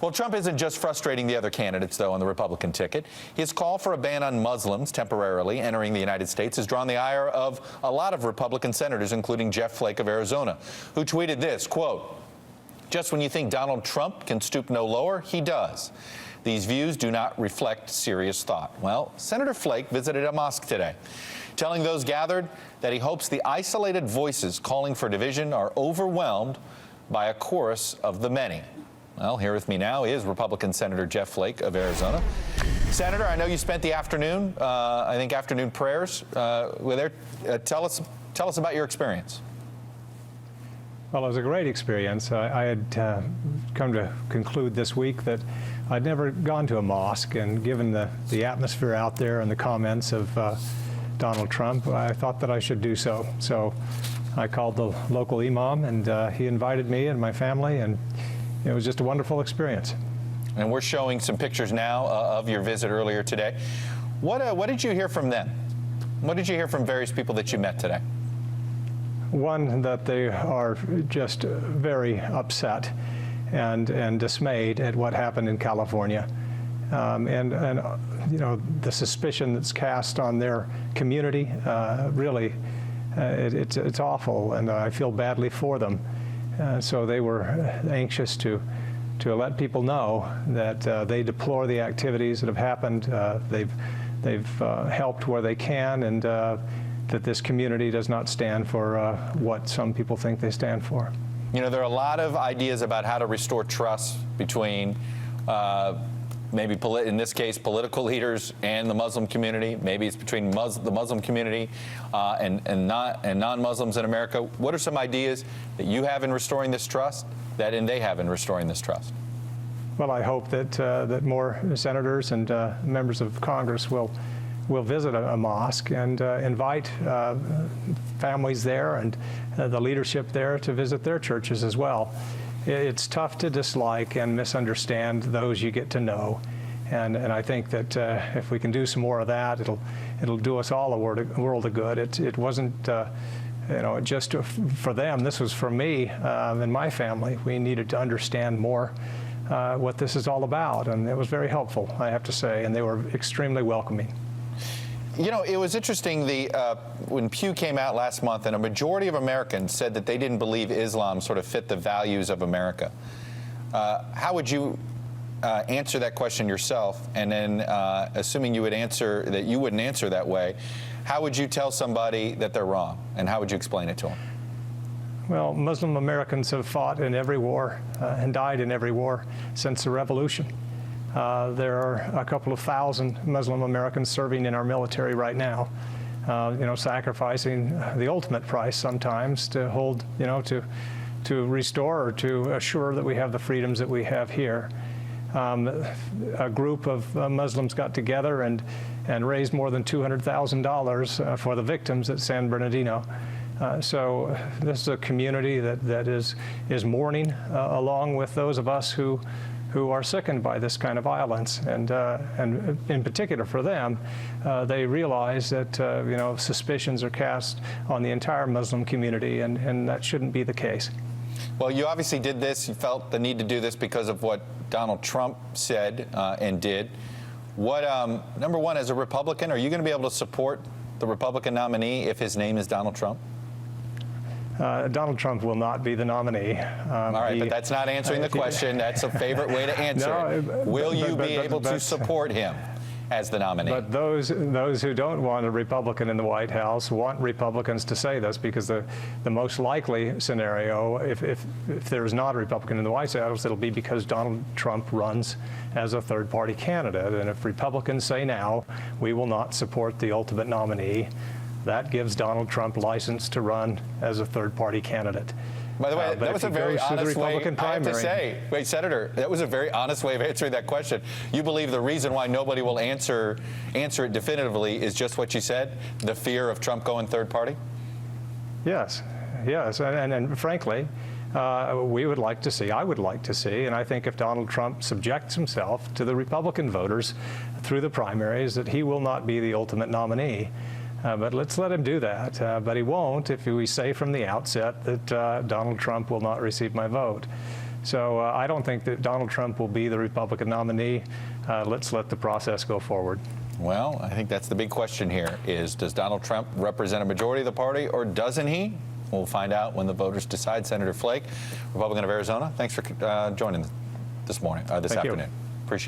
Well, Trump isn't just frustrating the other candidates, though, on the Republican ticket. His call for a ban on Muslims temporarily entering the United States has drawn the ire of a lot of Republican senators, including Jeff Flake of Arizona, who tweeted this, quote, "Just when you think Donald Trump can stoop no lower, he does. These views do not reflect serious thought." Well, Senator Flake visited a mosque today, telling those gathered that he hopes the isolated voices calling for division are overwhelmed by a chorus of the many. Well, here with me now is Republican Senator Jeff Flake of Arizona. Senator, I know you spent the afternoon, I think afternoon prayers with there. Tell us about your experience. Well, it was a great experience. I had come to conclude this week that I'd never gone to a mosque, and given the atmosphere out there and the comments of Donald Trump, I thought that I should do so. So I called the local imam, and he invited me and my family, and it was just a wonderful experience. And we're showing some pictures now of your visit earlier today. What did you hear from them? What did you hear from various people that you met today? One, that they are just very upset and dismayed at what happened in California. And you know, the suspicion that's cast on their community, really, it's awful, and I feel badly for them. So they were anxious to let people know that they deplore the activities that have happened. They've helped where they can, and that this community does not stand for what some people think they stand for. You know, there are a lot of ideas about how to restore trust between maybe, in this case, political leaders and the Muslim community. Maybe it's between the Muslim community and non-Muslims in America. What are some ideas that you have in restoring this trust, and they have in restoring this trust? Well, I hope that more senators and members of Congress will visit a mosque and invite families there and the leadership there to visit their churches as well. It's tough to dislike and misunderstand those you get to know, and I think that if we can do some more of that, it'll do us all a world of good. It wasn't you know, just for them. This was for me and my family. We needed to understand more what this is all about, and it was very helpful, I have to say, and they were extremely welcoming. You know, it was interesting when Pew came out last month, and a majority of Americans said that they didn't believe Islam sort of fit the values of America. How would you answer that question yourself? And then, assuming you would answer that you wouldn't answer that way, how would you tell somebody that they're wrong, and how would you explain it to them? Well, Muslim Americans have fought in every war and died in every war since the revolution. There are a couple of thousand Muslim Americans serving in our military right now, you know, sacrificing the ultimate price sometimes to hold, you know, to restore or to assure that we have the freedoms that we have here. A group of Muslims got together and raised more than $200,000 for the victims at San Bernardino. So this is a community that is mourning along with those of us who are sickened by this kind of violence, and in particular for them, they realize that you know, suspicions are cast on the entire Muslim community, and that shouldn't be the case. Well, you obviously did this. You felt the need to do this because of what Donald Trump said and did. What, number one, as a Republican, are you going to be able to support the Republican nominee if his name is Donald Trump? Donald Trump will not be the nominee. All right, but that's not answering the question. That's a favorite way to answer it. Will you be able to support him as the nominee? But those who don't want a Republican in the White House want Republicans to say this, because the most likely scenario, if there's not a Republican in the White House, it'll be because Donald Trump runs as a third-party candidate. And if Republicans say now, we will not support the ultimate nominee, that gives Donald Trump license to run as a third-party candidate. By the way, that was a very honest way, I have to say. Wait, Senator, that was a very honest way of answering that question. You believe the reason why nobody will answer it definitively is just what you said, the fear of Trump going third party? Yes, yes, and frankly, we would like to see, I would like to see, and I think if Donald Trump subjects himself to the Republican voters through the primaries, that he will not be the ultimate nominee. But let's let him do that. But he won't if we say from the outset that Donald Trump will not receive my vote. So I don't think that Donald Trump will be the Republican nominee. Let's let the process go forward. Well, I think that's the big question here is, does Donald Trump represent a majority of the party or doesn't he? We'll find out when the voters decide. Senator Flake, Republican of Arizona, thanks for joining this morning, this afternoon.